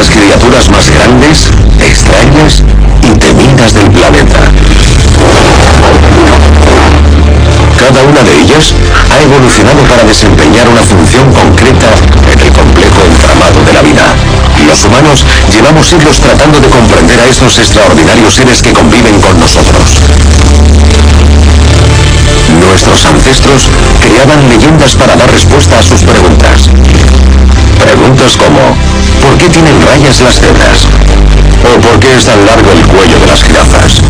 las criaturas más grandes, extrañas y temidas del planeta. Cada una de ellas ha evolucionado para desempeñar una función concreta en el complejo entramado de la vida. Los humanos llevamos siglos tratando de comprender a estos extraordinarios seres que conviven con nosotros. Nuestros ancestros creaban leyendas para dar respuesta a sus preguntas. Preguntas como, ¿por qué tienen rayas las cebras? ¿O por qué es tan largo el cuello de las jirafas?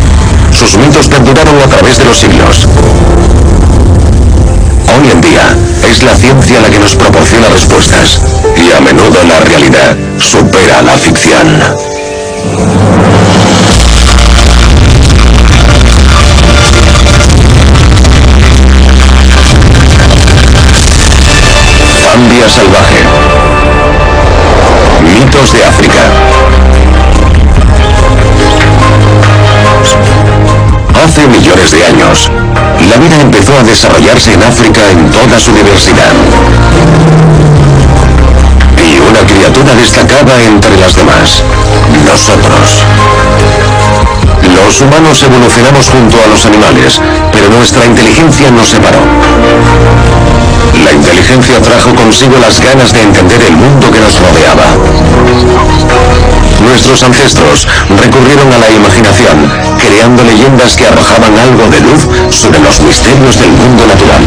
Sus mitos perduraron a través de los siglos. Hoy en día, es la ciencia la que nos proporciona respuestas, y a menudo la realidad supera la ficción. Zambia salvaje. Mitos de África. Hace millones de años, la vida empezó a desarrollarse en África en toda su diversidad. Y una criatura destacaba entre las demás: nosotros. Los humanos evolucionamos junto a los animales, pero nuestra inteligencia nos separó. La inteligencia trajo consigo las ganas de entender el mundo que nos rodeaba. Nuestros ancestros recurrieron a la imaginación, creando leyendas que arrojaban algo de luz sobre los misterios del mundo natural.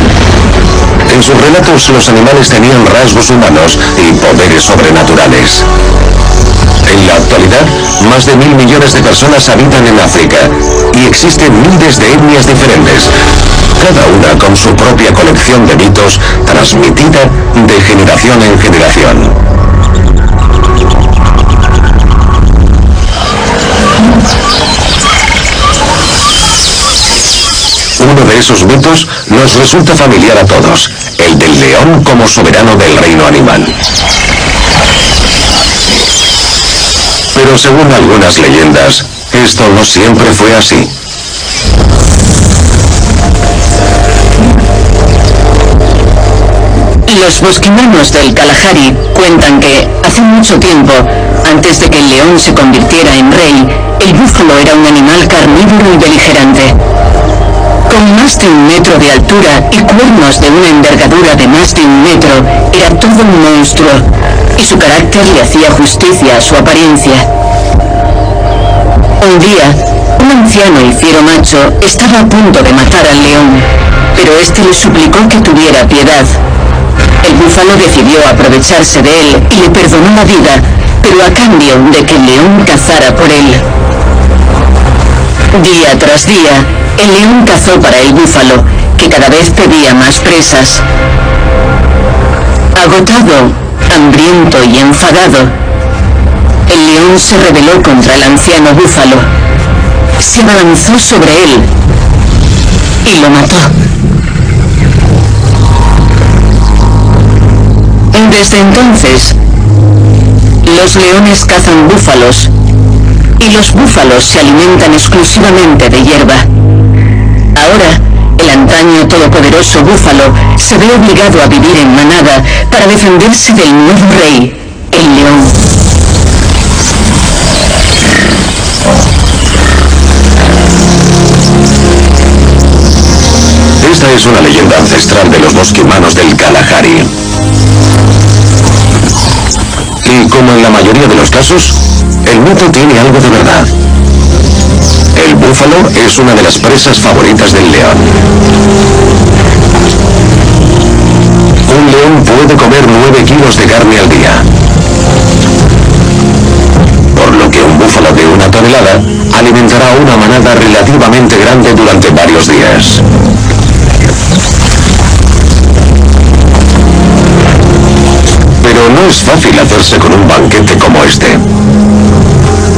En sus relatos, los animales tenían rasgos humanos y poderes sobrenaturales. En la actualidad, más de 1.000 millones de personas habitan en África y existen miles de etnias diferentes, cada una con su propia colección de mitos transmitida de generación en generación. Uno de esos mitos nos resulta familiar a todos, el del león como soberano del reino animal. Pero según algunas leyendas, esto no siempre fue así. Los bosquimanos del Kalahari cuentan que, hace mucho tiempo, antes de que el león se convirtiera en rey, el búfalo era un animal carnívoro y beligerante. Con más de 1 metro de altura y cuernos de una envergadura de más de 1 metro, era todo un monstruo, y su carácter le hacía justicia a su apariencia. Un día, un anciano y fiero macho estaba a punto de matar al león, pero este le suplicó que tuviera piedad. El búfalo decidió aprovecharse de él y le perdonó la vida, pero a cambio de que el león cazara por él. Día tras día, el león cazó para el búfalo, que cada vez pedía más presas. Agotado, hambriento y enfadado, el león se rebeló contra el anciano búfalo, se abalanzó sobre él y lo mató. Desde entonces, los leones cazan búfalos y los búfalos se alimentan exclusivamente de hierba. Ahora, el antaño todopoderoso búfalo se ve obligado a vivir en manada para defenderse del nuevo rey, el león. Esta es una leyenda ancestral de los bosquimanos del Kalahari. Y como en la mayoría de los casos, el mito tiene algo de verdad. El búfalo es una de las presas favoritas del león. Un león puede comer 9 kilos de carne al día, por lo que un búfalo de 1 tonelada alimentará a una manada relativamente grande durante varios días. Pero no es fácil hacerse con un banquete como este.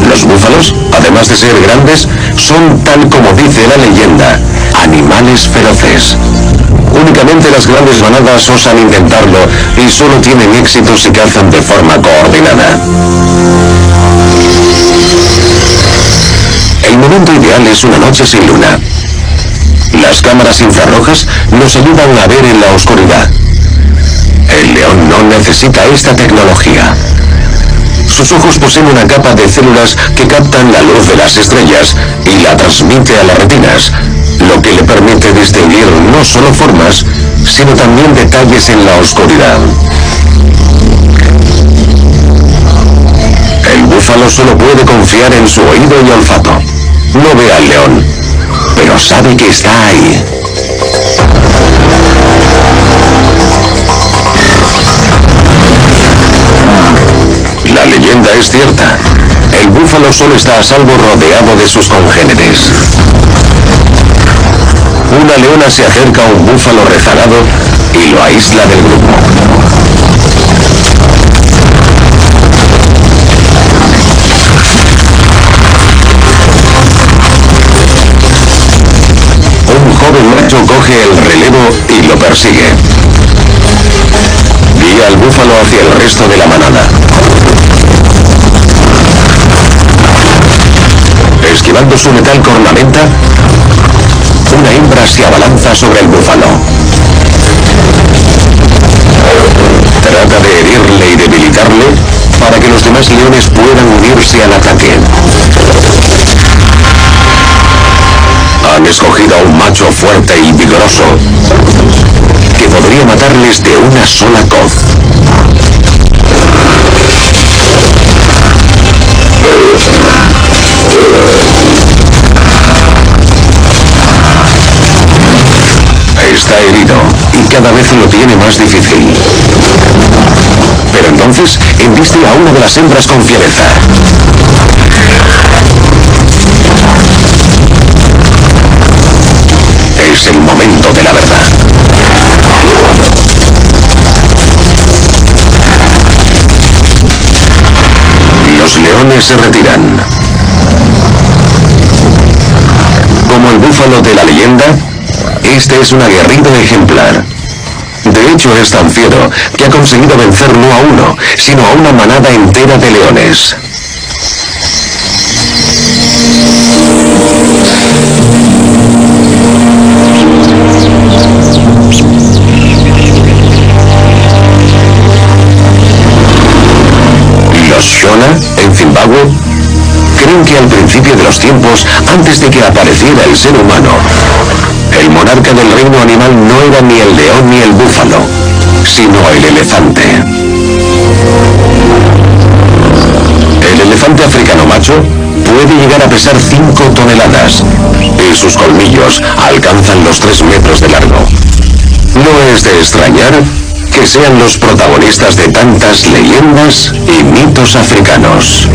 Los búfalos, además de ser grandes, son, tal como dice la leyenda, animales feroces. Únicamente las grandes manadas osan intentarlo y solo tienen éxito si cazan de forma coordinada. El momento ideal es una noche sin luna. Las cámaras infrarrojas nos ayudan a ver en la oscuridad. El león no necesita esta tecnología. Sus ojos poseen una capa de células que captan la luz de las estrellas y la transmite a las retinas, lo que le permite distinguir no solo formas, sino también detalles en la oscuridad. El búfalo solo puede confiar en su oído y olfato. No ve al león, pero sabe que está ahí. La leyenda es cierta. El búfalo solo está a salvo rodeado de sus congéneres. Una leona se acerca a un búfalo rezagado y lo aísla del grupo. Un joven macho coge el relevo y lo persigue. Guía al búfalo hacia el resto de la manada. Esquivando su letal cornamenta, una hembra se abalanza sobre el búfalo. Trata de herirle y debilitarle para que los demás leones puedan unirse al ataque. Han escogido a un macho fuerte y vigoroso que podría matarles de una sola coz. Está herido y cada vez lo tiene más difícil. Pero entonces embiste a una de las hembras con fiereza. Es el momento de la verdad. Los leones se retiran. Como el búfalo de la leyenda, este es un aguerrido ejemplar. De hecho, es tan fiero que ha conseguido vencer no a uno, sino a una manada entera de leones. Los Shona, en Zimbabue, creen que al principio de los tiempos, antes de que apareciera el ser humano, el monarca del reino animal no era ni el león ni el búfalo, sino el elefante. El elefante africano macho puede llegar a pesar 5 toneladas y sus colmillos alcanzan los 3 metros de largo. No es de extrañar que sean los protagonistas de tantas leyendas y mitos africanos.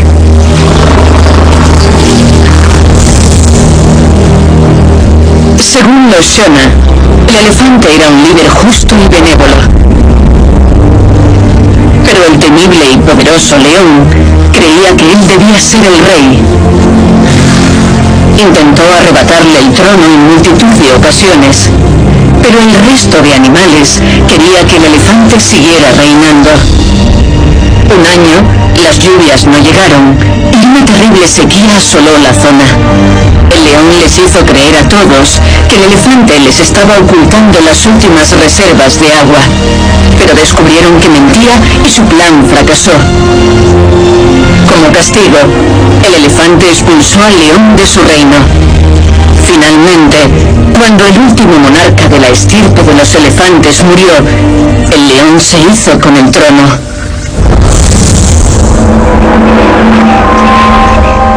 Según los Shona, el elefante era un líder justo y benévolo. Pero el temible y poderoso león creía que él debía ser el rey. Intentó arrebatarle el trono en multitud de ocasiones, pero el resto de animales quería que el elefante siguiera reinando. Un año, las lluvias no llegaron y una terrible sequía asoló la zona. El león les hizo creer a todos que el elefante les estaba ocultando las últimas reservas de agua, pero descubrieron que mentía y su plan fracasó. Como castigo, el elefante expulsó al león de su reino. Finalmente, cuando el último monarca de la estirpe de los elefantes murió, el león se hizo con el trono.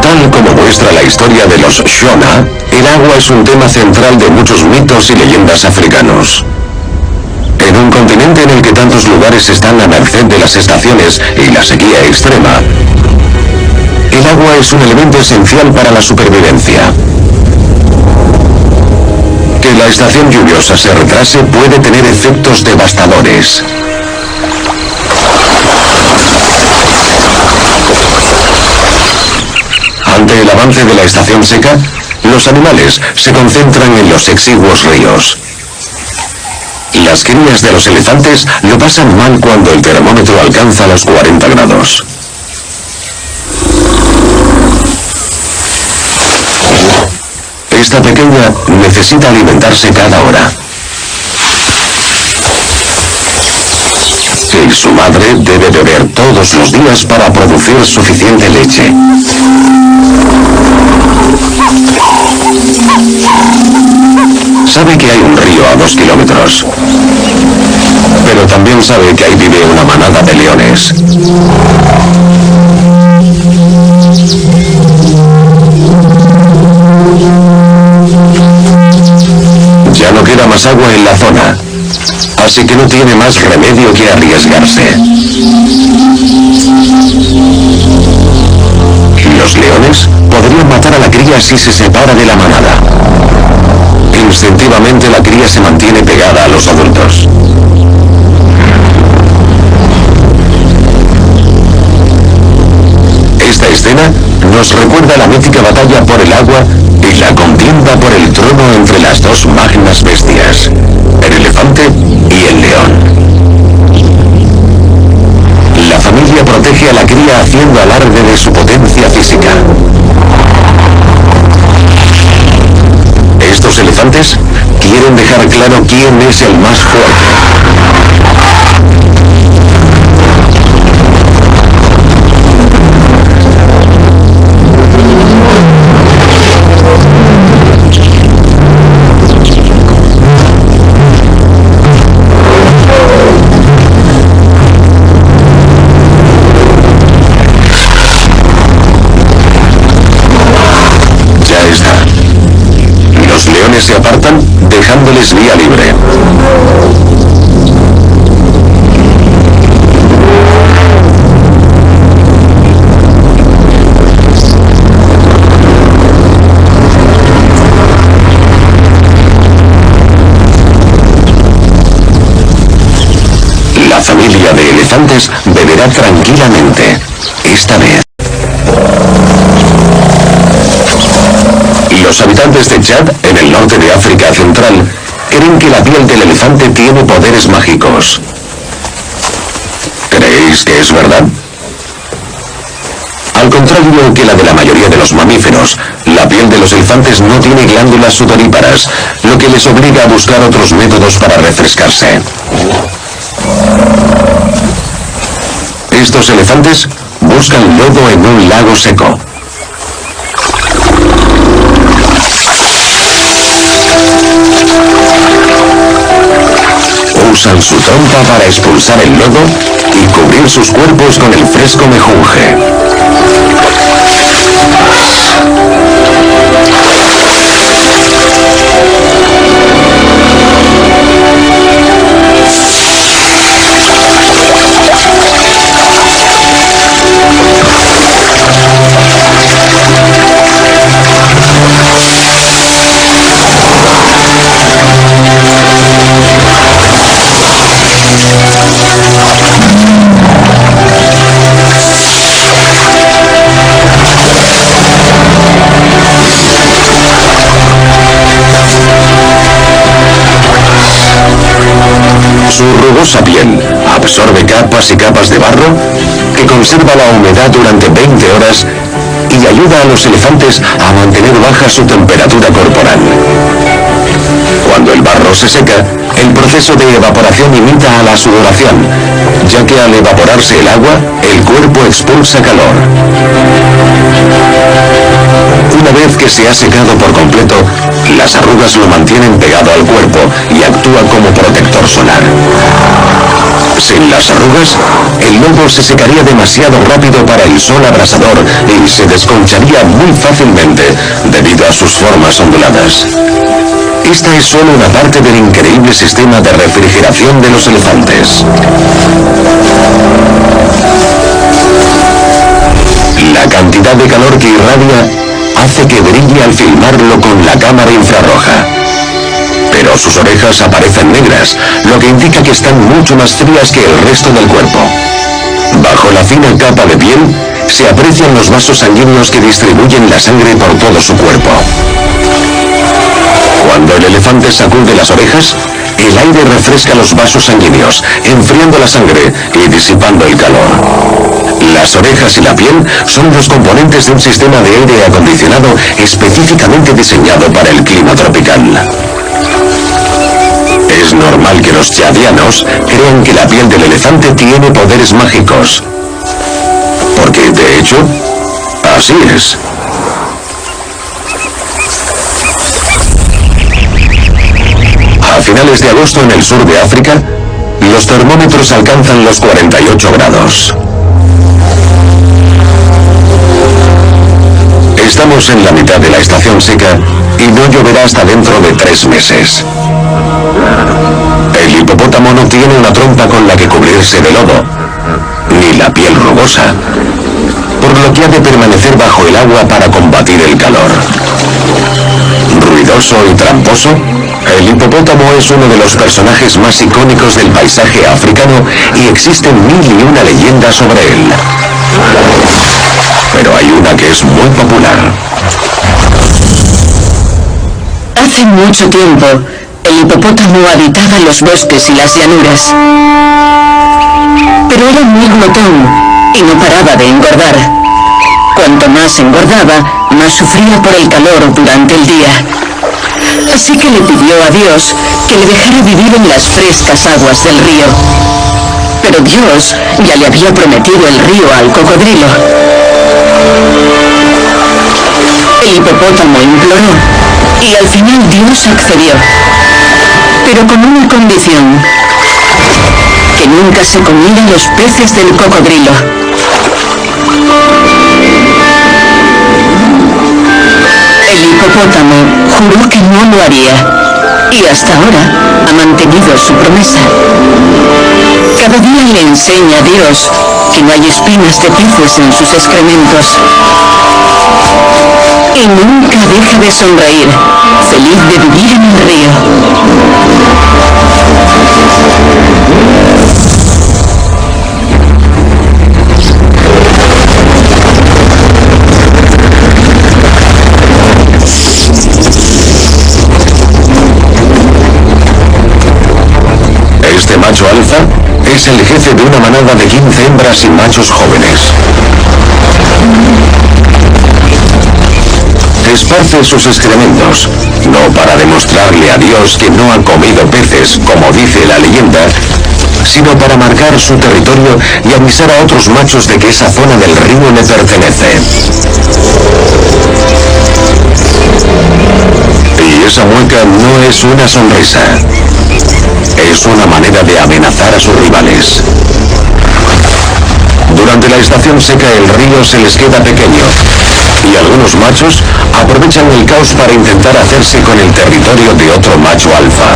Tal como muestra la historia de los Shona, el agua es un tema central de muchos mitos y leyendas africanos. En un continente en el que tantos lugares están a merced de las estaciones y la sequía extrema, el agua es un elemento esencial para la supervivencia. Que la estación lluviosa se retrase puede tener efectos devastadores. Ante el avance de la estación seca, los animales se concentran en los exiguos ríos. Las crías de los elefantes lo pasan mal cuando el termómetro alcanza los 40 grados. Esta pequeña necesita alimentarse cada hora. y su madre debe beber todos los días para producir suficiente leche. Sabe que hay un río a 2 kilómetros, pero también sabe que ahí vive una manada de leones. Ya no queda más agua en la zona, así que no tiene más remedio que arriesgarse. Los leones podrían matar a la cría si se separa de la manada. Instintivamente la cría se mantiene pegada a los adultos. Esta escena nos recuerda la mítica batalla por el agua y la contienda por el trono entre las dos magnas bestias, el elefante y el león. La familia protege a la cría haciendo alarde de su potencia física. Estos elefantes quieren dejar claro quién es el más fuerte. Los leones se apartan, dejándoles vía libre. La familia de elefantes beberá tranquilamente, esta vez. Los habitantes de Chad, en el norte de África Central, creen que la piel del elefante tiene poderes mágicos. ¿Creéis que es verdad? Al contrario que la de la mayoría de los mamíferos, la piel de los elefantes no tiene glándulas sudoríparas, lo que les obliga a buscar otros métodos para refrescarse. Estos elefantes buscan lodo en un lago seco. Usan su trompa para expulsar el lodo y cubrir sus cuerpos con el fresco mejunje. Su rugosa piel absorbe capas y capas de barro que conserva la humedad durante 20 horas y ayuda a los elefantes a mantener baja su temperatura corporal. Cuando el barro se seca, el proceso de evaporación imita a la sudoración, ya que al evaporarse el agua, el cuerpo expulsa calor. Una vez que se ha secado por completo, las arrugas lo mantienen pegado al cuerpo y actúa como protector solar. Sin las arrugas, el lodo se secaría demasiado rápido para el sol abrasador y se desconcharía muy fácilmente debido a sus formas onduladas. Esta es solo una parte del increíble sistema de refrigeración de los elefantes. La cantidad de calor que irradia hace que brille al filmarlo con la cámara infrarroja. Pero sus orejas aparecen negras, lo que indica que están mucho más frías que el resto del cuerpo. Bajo la fina capa de piel, se aprecian los vasos sanguíneos que distribuyen la sangre por todo su cuerpo. Cuando el elefante sacude las orejas, el aire refresca los vasos sanguíneos, enfriando la sangre y disipando el calor. Las orejas y la piel son los componentes de un sistema de aire acondicionado específicamente diseñado para el clima tropical. Es normal que los chadianos crean que la piel del elefante tiene poderes mágicos. Porque, de hecho, así es. A finales de agosto en el sur de África, los termómetros alcanzan los 48 grados. Estamos en la mitad de la estación seca y no lloverá hasta dentro de 3 meses. El hipopótamo no tiene una trompa con la que cubrirse de lodo, ni la piel rugosa, por lo que ha de permanecer bajo el agua para combatir el calor. Ruidoso y tramposo, el hipopótamo es uno de los personajes más icónicos del paisaje africano y existen 1001 leyendas sobre él. Pero hay una que es muy popular. Hace mucho tiempo, el hipopótamo habitaba los bosques y las llanuras. Pero era muy glotón y no paraba de engordar. Cuanto más engordaba, más sufría por el calor durante el día. Así que le pidió a Dios que le dejara vivir en las frescas aguas del río. Pero Dios ya le había prometido el río al cocodrilo. El hipopótamo imploró y al final Dios accedió, pero con una condición: que nunca se comieran los peces del cocodrilo. El hipopótamo juró que no lo haría y hasta ahora ha mantenido su promesa. Cada día le enseña a Dios que no hay espinas de peces en sus excrementos. Y nunca deja de sonreír, feliz de vivir en el río. Este macho alfa es el jefe de una manada de 15 hembras y machos jóvenes. Esparce sus excrementos, no para demostrarle a Dios que no ha comido peces, como dice la leyenda, sino para marcar su territorio y avisar a otros machos de que esa zona del río le pertenece. Y esa mueca no es una sonrisa, es una manera de amenazar a sus rivales. Durante la estación seca el río se les queda pequeño y algunos machos aprovechan el caos para intentar hacerse con el territorio de otro macho alfa.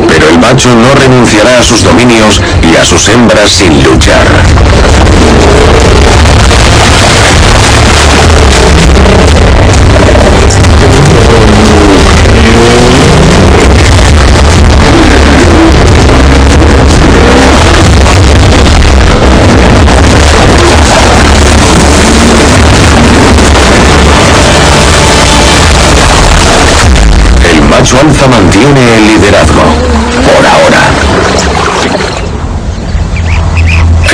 Pero el macho no renunciará a sus dominios y a sus hembras sin luchar. El macho alfa mantiene el liderazgo, por ahora.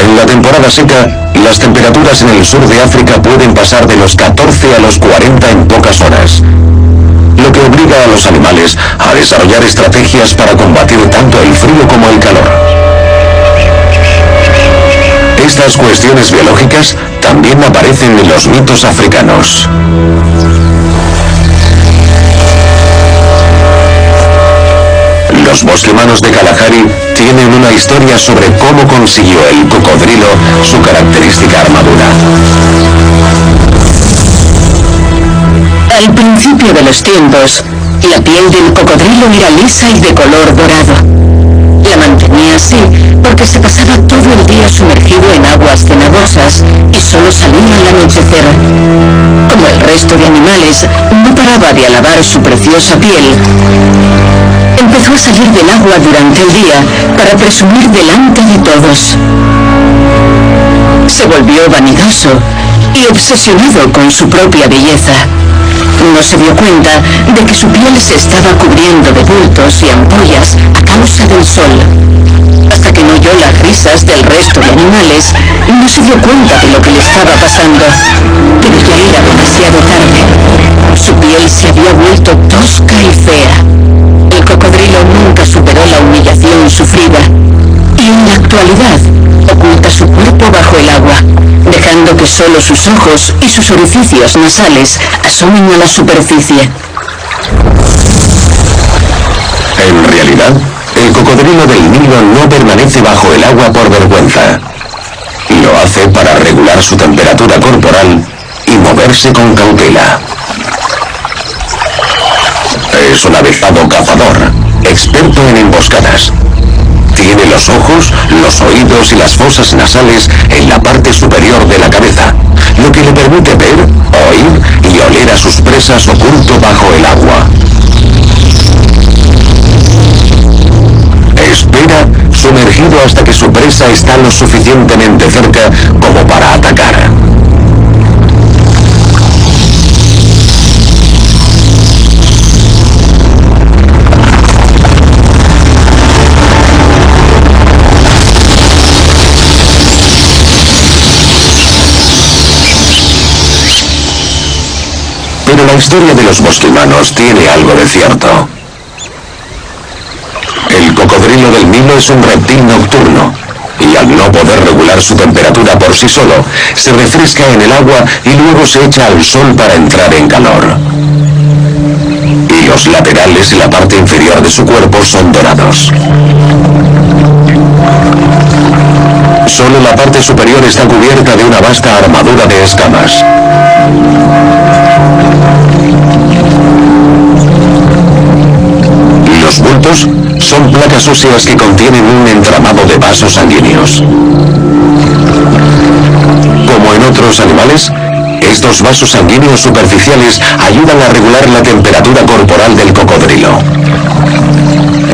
En la temporada seca, las temperaturas en el sur de África pueden pasar de los 14 a los 40 en pocas horas, lo que obliga a los animales a desarrollar estrategias para combatir tanto el frío como el calor. Estas cuestiones biológicas también aparecen en los mitos africanos. Los bosquemanos de Kalahari tienen una historia sobre cómo consiguió el cocodrilo su característica armadura. Al principio de los tiempos, la piel del cocodrilo era lisa y de color dorado. La mantenía así porque se pasaba todo el día sumergido en aguas cenagosas y solo salía al anochecer. Como el resto de animales, no paraba de alabar su preciosa piel. Empezó a salir del agua durante el día para presumir delante de todos. Se volvió vanidoso y obsesionado con su propia belleza. No se dio cuenta de que su piel se estaba cubriendo de bultos y ampollas a causa del sol, hasta que no oyó las risas del resto de animales, no se dio cuenta de lo que le estaba pasando. Pero ya era demasiado tarde. Su piel se había vuelto tosca y fea. El cocodrilo nunca superó la humillación sufrida y en la actualidad oculta su cuerpo bajo el agua, dejando que solo sus ojos y sus orificios nasales asomen a la superficie. En realidad, el cocodrilo del Nilo no permanece bajo el agua por vergüenza. Lo hace para regular su temperatura corporal y moverse con cautela. Es un avezado cazador, experto en emboscadas. Tiene los ojos, los oídos y las fosas nasales en la parte superior de la cabeza, lo que le permite ver, oír y oler a sus presas oculto bajo el agua. Espera sumergido hasta que su presa está lo suficientemente cerca como para atacar. Pero la historia de los bosquimanos tiene algo de cierto. El cocodrilo del Nilo es un reptil nocturno y al no poder regular su temperatura por sí solo, se refresca en el agua y luego se echa al sol para entrar en calor. Y los laterales y la parte inferior de su cuerpo son dorados. Solo la parte superior está cubierta de una vasta armadura de escamas. Los bultos son placas óseas que contienen un entramado de vasos sanguíneos. Como en otros animales, estos vasos sanguíneos superficiales ayudan a regular la temperatura corporal del cocodrilo.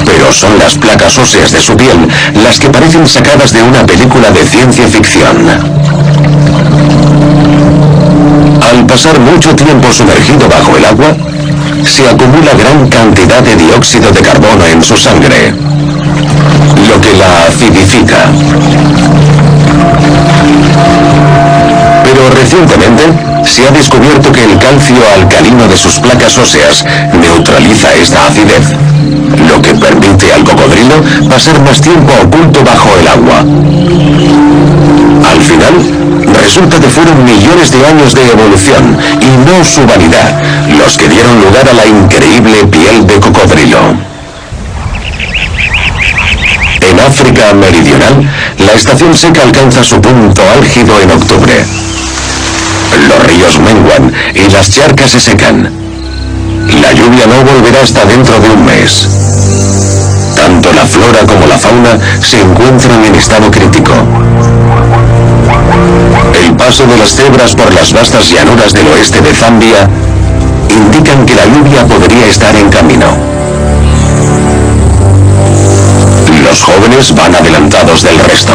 Pero son las placas óseas de su piel las que parecen sacadas de una película de ciencia ficción. Al pasar mucho tiempo sumergido bajo el agua, se acumula gran cantidad de dióxido de carbono en su sangre, lo que la acidifica. Pero recientemente se ha descubierto que el calcio alcalino de sus placas óseas neutraliza esta acidez, lo que permite al cocodrilo pasar más tiempo oculto bajo el agua. Al final, resulta que fueron millones de años de evolución y no su vanidad los que dieron lugar a la increíble piel de cocodrilo. En África meridional, la estación seca alcanza su punto álgido en octubre. Los ríos menguan y las charcas se secan. La lluvia no volverá hasta dentro de un mes. Tanto la flora como la fauna se encuentran en estado crítico. El paso de las cebras por las vastas llanuras del oeste de Zambia indican que la lluvia podría estar en camino. Los jóvenes van adelantados del resto.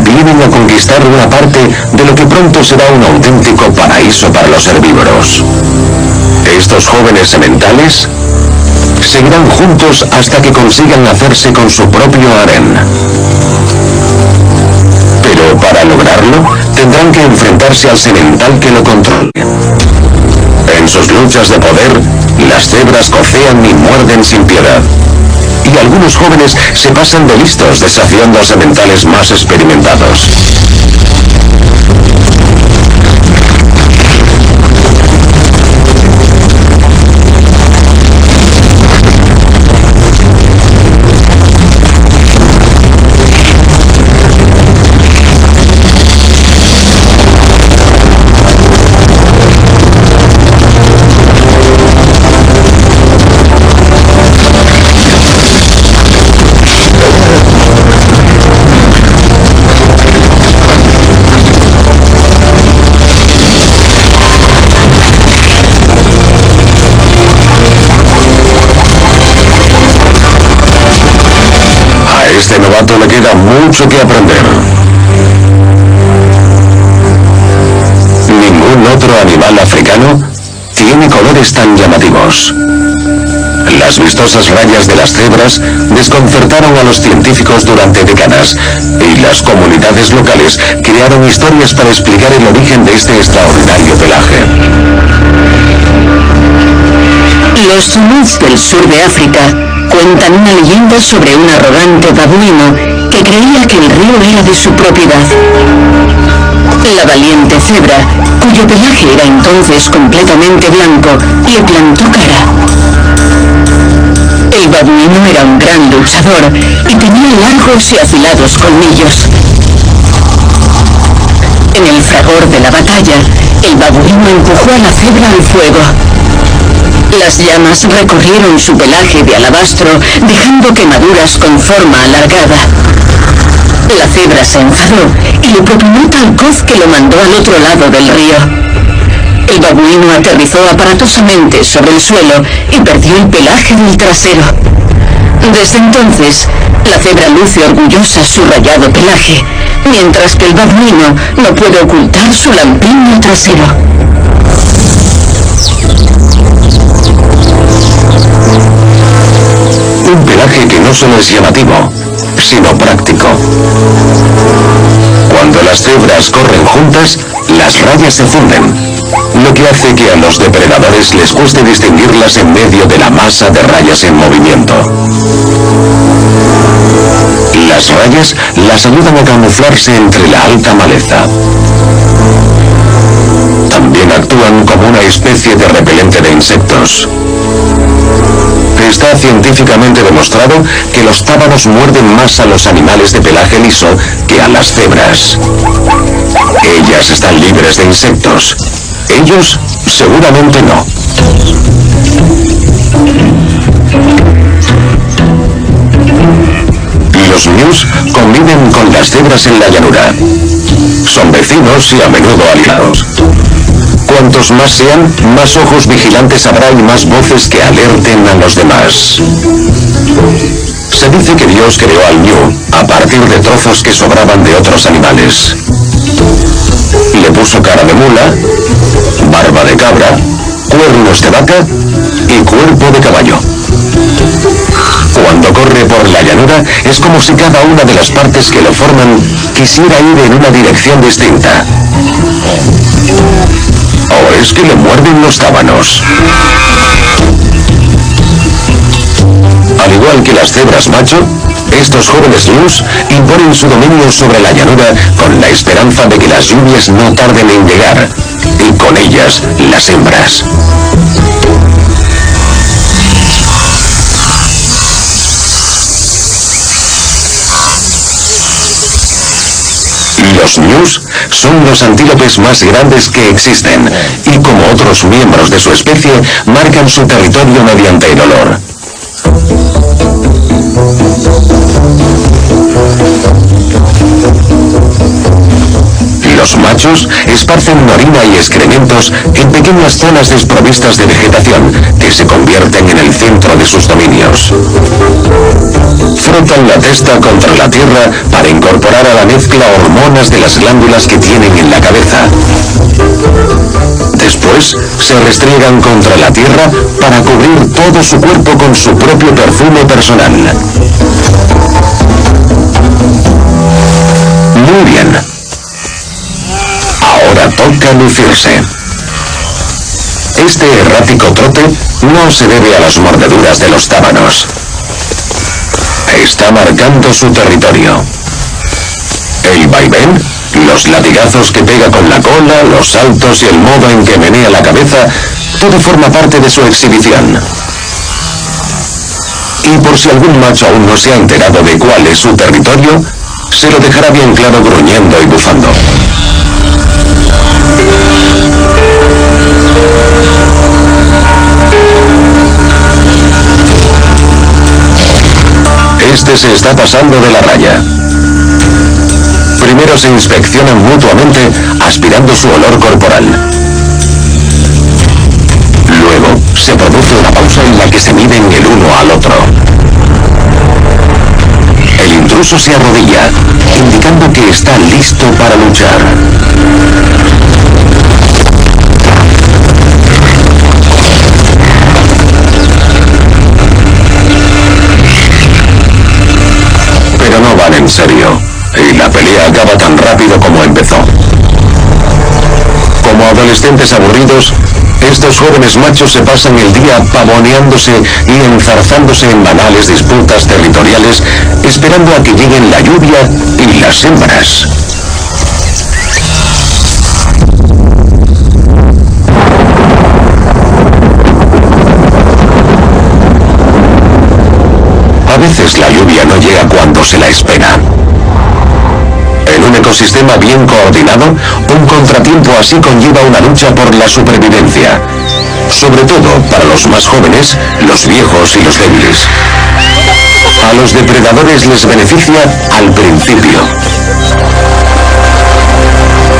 Vienen a conquistar una parte de lo que pronto será un auténtico paraíso para los herbívoros. Estos jóvenes sementales seguirán juntos hasta que consigan hacerse con su propio harén. Pero para lograrlo, tendrán que enfrentarse al semental que lo controle. En sus luchas de poder, las cebras cocean y muerden sin piedad. Y algunos jóvenes se pasan de listos desafiando a sementales más experimentados. A este novato le queda mucho que aprender. Ningún otro animal africano tiene colores tan llamativos. Las vistosas rayas de las cebras desconcertaron a los científicos durante décadas y las comunidades locales crearon historias para explicar el origen de este extraordinario pelaje. Los Zulús del sur de África cuentan una leyenda sobre un arrogante babuino que creía que el río era de su propiedad. La valiente cebra, cuyo pelaje era entonces completamente blanco, le plantó cara. El babuino era un gran luchador y tenía largos y afilados colmillos. En el fragor de la batalla, el babuino empujó a la cebra al fuego. Las llamas recorrieron su pelaje de alabastro, dejando quemaduras con forma alargada. La cebra se enfadó y le propinó tal coz que lo mandó al otro lado del río. El babuino aterrizó aparatosamente sobre el suelo y perdió el pelaje del trasero. Desde entonces, la cebra luce orgullosa su rayado pelaje, mientras que el babuino no puede ocultar su lampiño trasero. Un pelaje que no solo es llamativo, sino práctico. Cuando las cebras corren juntas, las rayas se funden, lo que hace que a los depredadores les cueste distinguirlas en medio de la masa de rayas en movimiento. Las rayas las ayudan a camuflarse entre la alta maleza. También actúan como una especie de repelente de insectos. Está científicamente demostrado que los tábanos muerden más a los animales de pelaje liso que a las cebras. Ellas están libres de insectos. Ellos seguramente no. Los ñus conviven con las cebras en la llanura. Son vecinos y a menudo aliados. Cuantos más sean, más ojos vigilantes habrá y más voces que alerten a los demás. Se dice que Dios creó al ñu a partir de trozos que sobraban de otros animales. Le puso cara de mula, barba de cabra, cuernos de vaca y cuerpo de caballo. Cuando corre por la llanura es como si cada una de las partes que lo forman quisiera ir en una dirección distinta. ¿O es que le muerden los tábanos? Al igual que las cebras macho, estos jóvenes ñus imponen su dominio sobre la llanura con la esperanza de que las lluvias no tarden en llegar, y con ellas las hembras. Los ñus son los antílopes más grandes que existen y, como otros miembros de su especie, marcan su territorio mediante el olor. Los machos esparcen orina y excrementos en pequeñas zonas desprovistas de vegetación que se convierten en el centro de sus dominios. Frotan la testa contra la tierra para incorporar a la mezcla hormonas de las glándulas que tienen en la cabeza. Después se restriegan contra la tierra para cubrir todo su cuerpo con su propio perfume personal. Muy bien. Ahora toca lucirse. Este errático trote no se debe a las mordeduras de los tábanos. Está marcando su territorio. El vaivén, los latigazos que pega con la cola, los saltos y el modo en que menea la cabeza, todo forma parte de su exhibición. Y por si algún macho aún no se ha enterado de cuál es su territorio, se lo dejará bien claro gruñendo y bufando. Este se está pasando de la raya. Primero se inspeccionan mutuamente, aspirando su olor corporal. Luego se produce una pausa en la que se miden el uno al otro. El intruso se arrodilla, indicando que está listo para luchar. en serio, y la pelea acaba tan rápido como empezó. Como adolescentes aburridos, estos jóvenes machos se pasan el día pavoneándose y enzarzándose en banales disputas territoriales, esperando a que lleguen la lluvia y las hembras. A veces la lluvia no llega cuando se la espera. En un ecosistema bien coordinado, un contratiempo así conlleva una lucha por la supervivencia. Sobre todo para los más jóvenes, los viejos y los débiles. A los depredadores les beneficia al principio.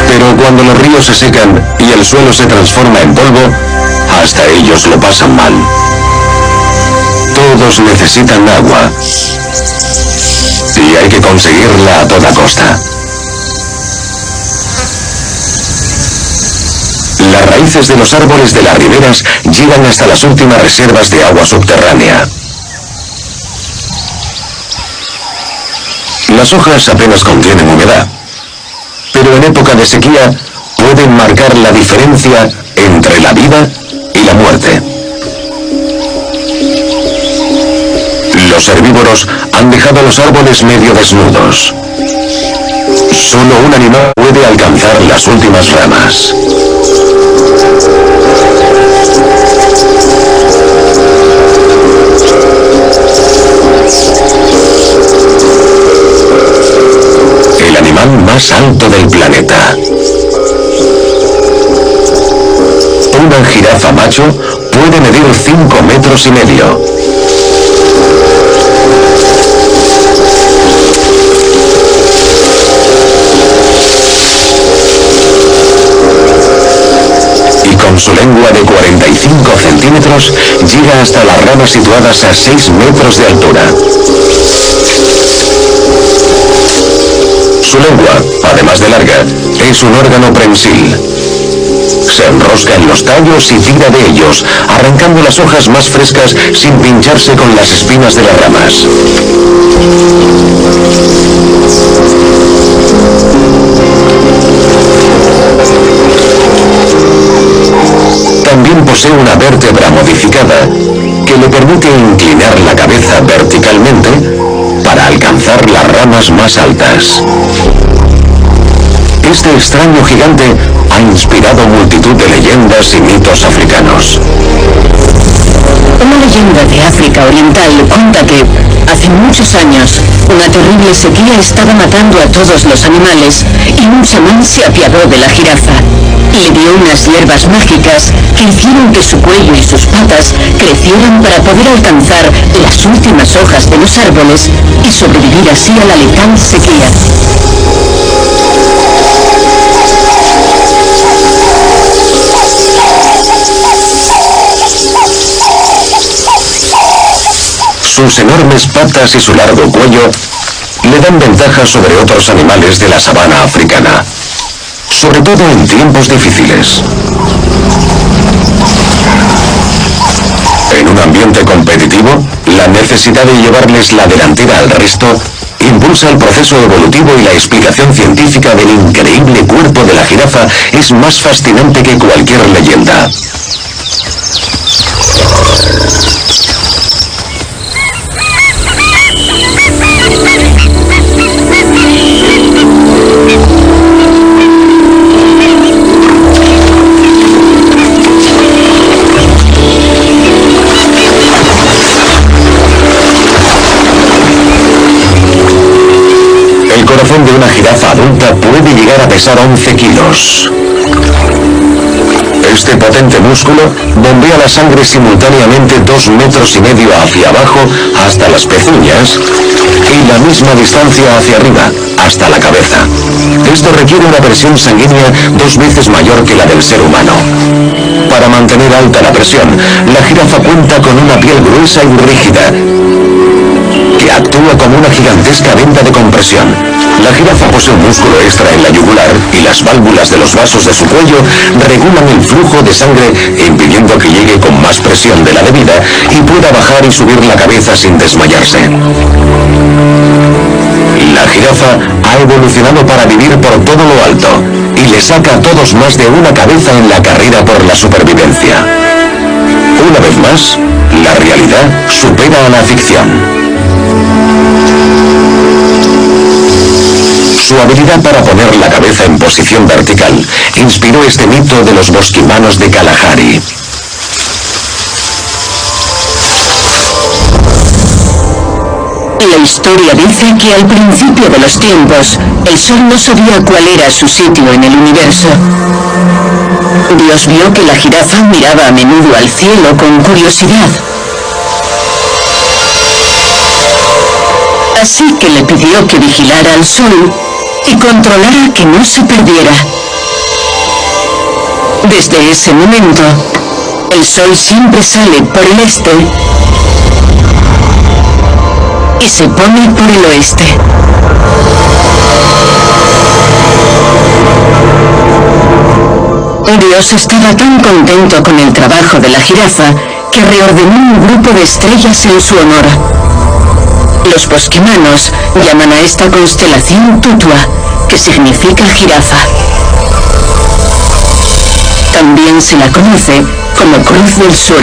Pero cuando los ríos se secan y el suelo se transforma en polvo, hasta ellos lo pasan mal. Todos necesitan agua. Y hay que conseguirla a toda costa. Las raíces de los árboles de las riberas llegan hasta las últimas reservas de agua subterránea. Las hojas apenas contienen humedad, pero en época de sequía pueden marcar la diferencia entre la vida y la muerte. Los herbívoros han dejado los árboles medio desnudos. Solo un animal puede alcanzar las últimas ramas. El animal más alto del planeta. Una jirafa macho puede medir 5,5 metros. Con su lengua de 45 centímetros llega hasta las ramas situadas a 6 metros de altura. Su lengua, además de larga, es un órgano prensil. Se enrosca en los tallos y tira de ellos, arrancando las hojas más frescas sin pincharse con las espinas de las ramas. También posee una vértebra modificada que le permite inclinar la cabeza verticalmente para alcanzar las ramas más altas. Este extraño gigante ha inspirado multitud de leyendas y mitos africanos. Una leyenda de África Oriental cuenta que, hace muchos años, una terrible sequía estaba matando a todos los animales y un chamán se apiadó de la jirafa. Le dio unas hierbas mágicas que hicieron que su cuello y sus patas crecieran para poder alcanzar las últimas hojas de los árboles y sobrevivir así a la letal sequía. Sus enormes patas y su largo cuello le dan ventaja sobre otros animales de la sabana africana, sobre todo en tiempos difíciles. En un ambiente competitivo, la necesidad de llevarles la delantera al resto impulsa el proceso evolutivo y la explicación científica del increíble cuerpo de la jirafa es más fascinante que cualquier leyenda. El corazón de una jirafa adulta puede llegar a pesar 11 kilos. Este potente músculo bombea la sangre simultáneamente 2,5 metros hacia abajo hasta las pezuñas y la misma distancia hacia arriba, hasta la cabeza. Esto requiere una presión sanguínea 2 veces mayor que la del ser humano. Para mantener alta la presión, la jirafa cuenta con una piel gruesa y rígida, que actúa como una gigantesca venda de compresión. La jirafa posee un músculo extra en la yugular y las válvulas de los vasos de su cuello regulan el flujo de sangre, impidiendo que llegue con más presión de la debida y pueda bajar y subir la cabeza sin desmayarse. La jirafa ha evolucionado para vivir por todo lo alto y le saca a todos más de una cabeza en la carrera por la supervivencia. Una vez más, la realidad supera a la ficción. Su habilidad para poner la cabeza en posición vertical inspiró este mito de los bosquimanos de Kalahari. La historia dice que al principio de los tiempos, el sol no sabía cuál era su sitio en el universo. Dios vio que la jirafa miraba a menudo al cielo con curiosidad. Así que le pidió que vigilara al sol y controlara que no se perdiera. Desde ese momento, el sol siempre sale por el este y se pone por el oeste. Dios estaba tan contento con el trabajo de la jirafa que reordenó un grupo de estrellas en su honor. Los bosquimanos llaman a esta constelación Tutua, que significa jirafa. También se la conoce como Cruz del Sur.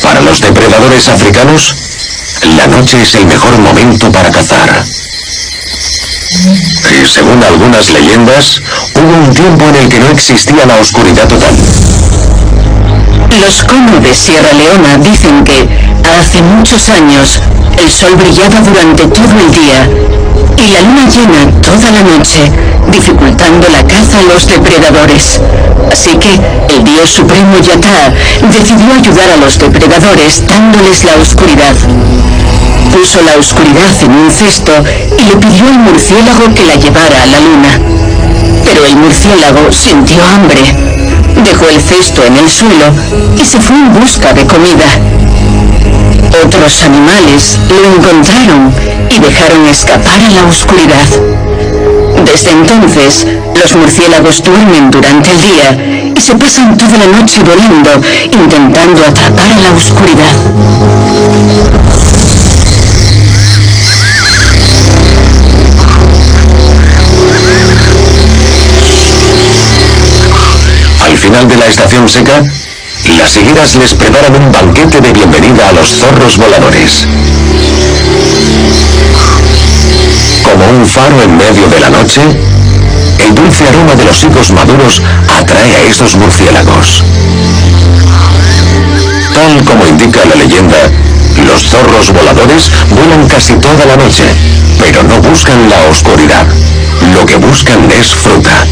Para los depredadores africanos, la noche es el mejor momento para cazar. Y según algunas leyendas, hubo un tiempo en el que no existía la oscuridad total. Los Kono de Sierra Leona dicen que, hace muchos años, el sol brillaba durante todo el día y la luna llena toda la noche, dificultando la caza a los depredadores. Así que el dios supremo Yatá decidió ayudar a los depredadores dándoles la oscuridad. Puso la oscuridad en un cesto y le pidió al murciélago que la llevara a la luna. Pero el murciélago sintió hambre, dejó el cesto en el suelo y se fue en busca de comida. Otros animales lo encontraron y dejaron escapar a la oscuridad. Desde entonces, los murciélagos duermen durante el día y se pasan toda la noche volando, intentando atrapar a la oscuridad. Al final de la estación seca, las higueras les preparan un banquete de bienvenida a los zorros voladores. Como un faro en medio de la noche, el dulce aroma de los higos maduros atrae a estos murciélagos. Tal como indica la leyenda, los zorros voladores vuelan casi toda la noche, pero no buscan la oscuridad. Lo que buscan es fruta.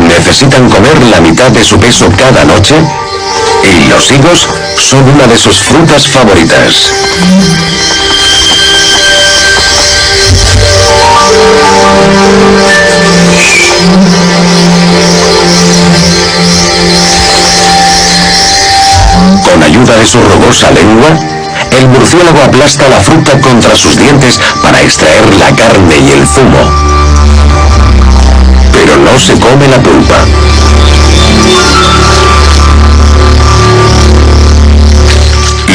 Necesitan comer la mitad de su peso cada noche y los higos son una de sus frutas favoritas. Con ayuda de su rugosa lengua, el murciélago aplasta la fruta contra sus dientes para extraer la carne y el zumo. Pero no se come la pulpa.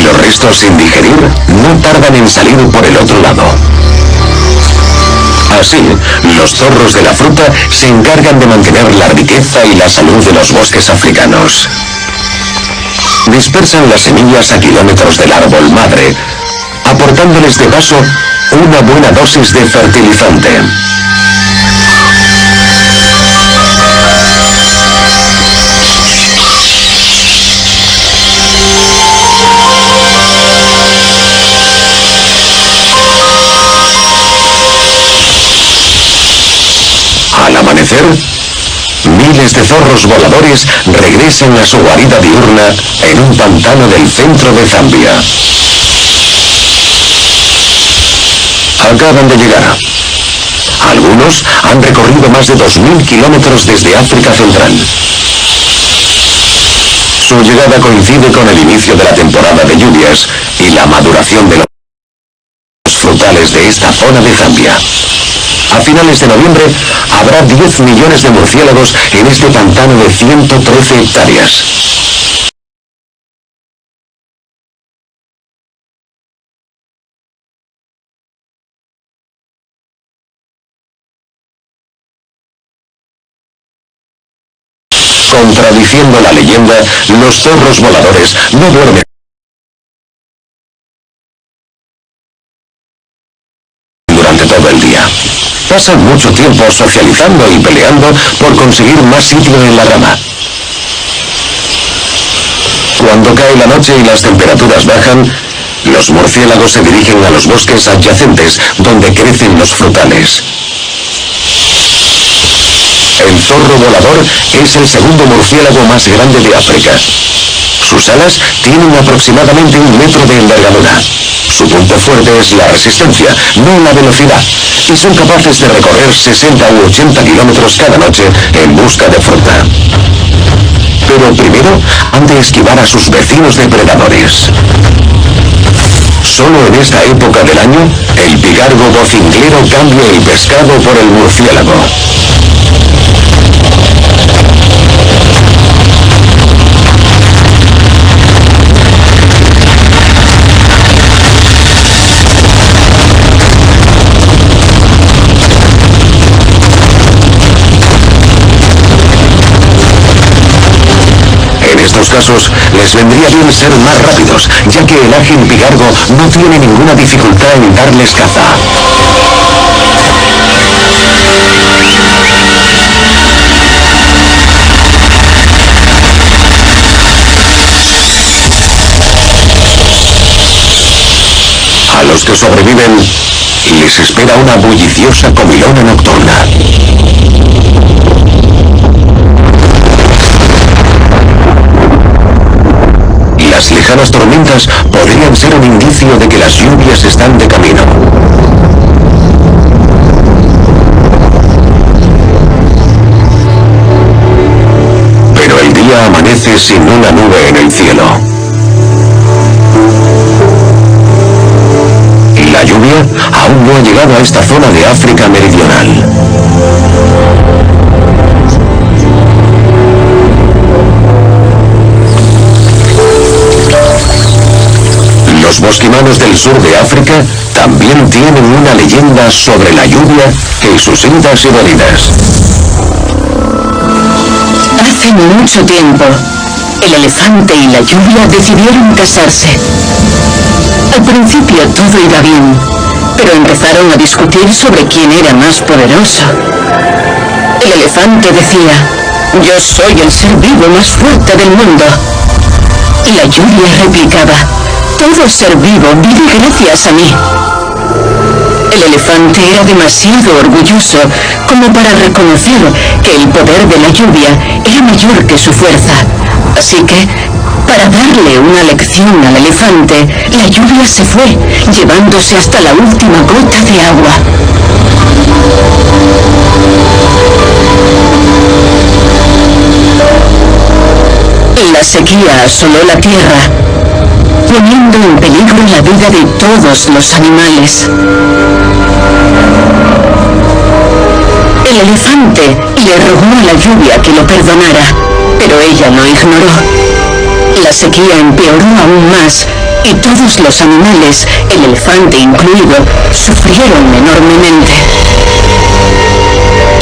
Los restos sin digerir no tardan en salir por el otro lado. Así, los zorros de la fruta se encargan de mantener la riqueza y la salud de los bosques africanos. Dispersan las semillas a kilómetros del árbol madre, aportándoles de paso una buena dosis de fertilizante. Al amanecer, miles de zorros voladores regresan a su guarida diurna en un pantano del centro de Zambia. Acaban de llegar. Algunos han recorrido más de 2000 kilómetros desde África Central. Su llegada coincide con el inicio de la temporada de lluvias y la maduración de los frutales de esta zona de Zambia. A finales de noviembre habrá 10 millones de murciélagos en este pantano de 113 hectáreas. Contradiciendo la leyenda, los zorros voladores no duermen durante todo el día. Pasan mucho tiempo socializando y peleando por conseguir más sitio en la rama. Cuando cae la noche y las temperaturas bajan, los murciélagos se dirigen a los bosques adyacentes donde crecen los frutales. El zorro volador es el segundo murciélago más grande de África. Sus alas tienen aproximadamente 1 metro de envergadura. Su punto fuerte es la resistencia, no la velocidad, y son capaces de recorrer 60 u 80 kilómetros cada noche en busca de fruta. Pero primero han de esquivar a sus vecinos depredadores. Solo en esta época del año, el pigargo vocinglero cambia el pescado por el murciélago. En estos casos, les vendría bien ser más rápidos, ya que el ágil pigargo no tiene ninguna dificultad en darles caza. A los que sobreviven, les espera una bulliciosa comilona nocturna. Las lejanas tormentas podrían ser un indicio de que las lluvias están de camino. Pero el día amanece sin una nube en el cielo. La lluvia aún no ha llegado a esta zona de África meridional. Los bosquimanos del sur de África también tienen una leyenda sobre la lluvia y sus idas y venidas. Hace mucho tiempo, el elefante y la lluvia decidieron casarse. Al principio todo iba bien, pero empezaron a discutir sobre quién era más poderoso. El elefante decía: "Yo soy el ser vivo más fuerte del mundo". Y la lluvia replicaba: "Todo ser vivo vive gracias a mí". El elefante era demasiado orgulloso como para reconocer que el poder de la lluvia era mayor que su fuerza. Así que, para darle una lección al elefante, la lluvia se fue, llevándose hasta la última gota de agua. La sequía asoló la tierra, poniendo en peligro la vida de todos los animales. El elefante le rogó a la lluvia que lo perdonara, pero ella lo ignoró. La sequía empeoró aún más y todos los animales, el elefante incluido, sufrieron enormemente.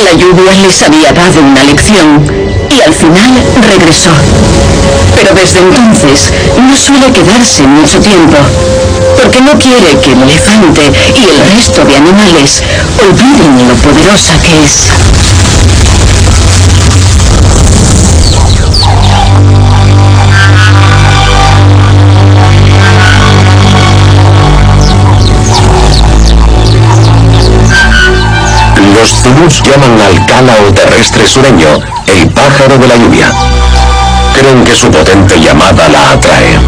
La lluvia les había dado una lección y al final regresó. Pero desde entonces no suele quedarse mucho tiempo, porque no quiere que el elefante y el resto de animales olviden lo poderosa que es. Los zulús llaman al cálao terrestre sureño el pájaro de la lluvia. Creen que su potente llamada la atrae.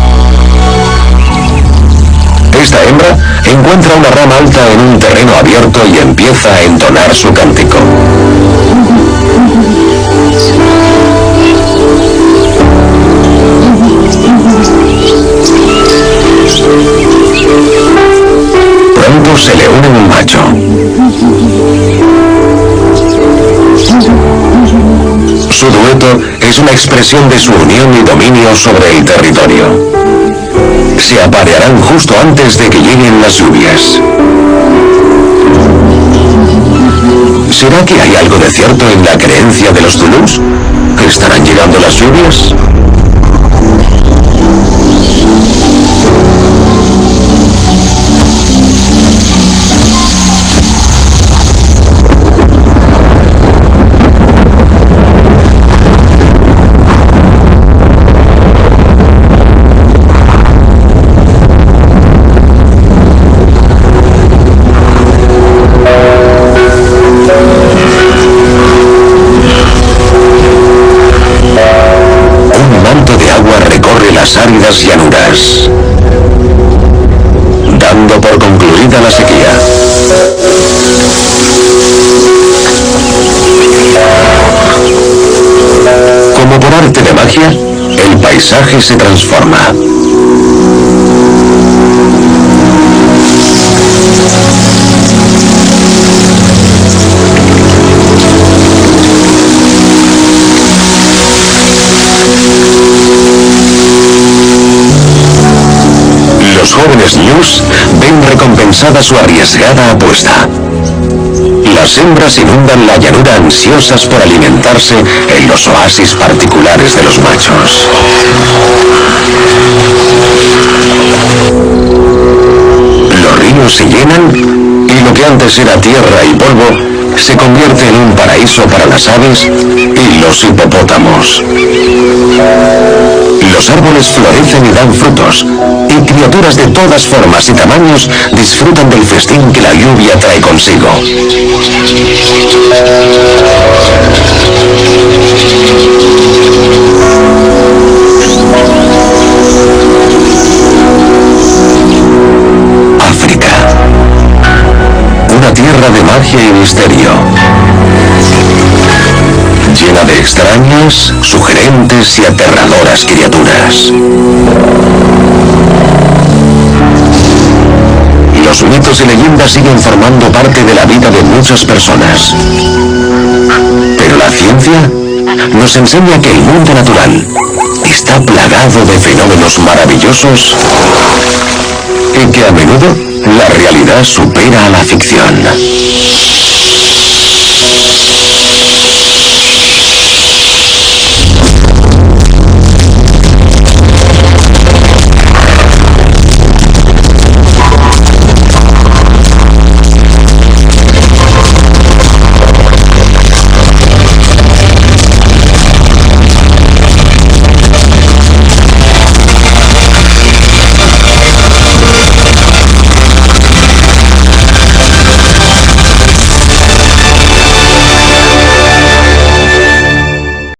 Esta hembra encuentra una rama alta en un terreno abierto y empieza a entonar su cántico. Pronto se le une un macho. Su dueto es una expresión de su unión y dominio sobre el territorio. Se aparearán justo antes de que lleguen las lluvias. ¿Será que hay algo de cierto en la creencia de los Zulús? ¿Estarán llegando las lluvias? Las áridas llanuras, dando por concluida la sequía. Como por arte de magia, el paisaje se transforma. Los jóvenes ñus ven recompensada su arriesgada apuesta. Las hembras inundan la llanura ansiosas por alimentarse en los oasis particulares de los machos. Los ríos se llenan y lo que antes era tierra y polvo se convierte en un paraíso para las aves y los hipopótamos. Los árboles florecen y dan frutos, y criaturas de todas formas y tamaños disfrutan del festín que la lluvia trae consigo. África. Una tierra de magia y misterio, llena de extrañas, sugerentes y aterradoras criaturas. Los mitos y leyendas siguen formando parte de la vida de muchas personas. Pero la ciencia nos enseña que el mundo natural está plagado de fenómenos maravillosos y que a menudo la realidad supera a la ficción.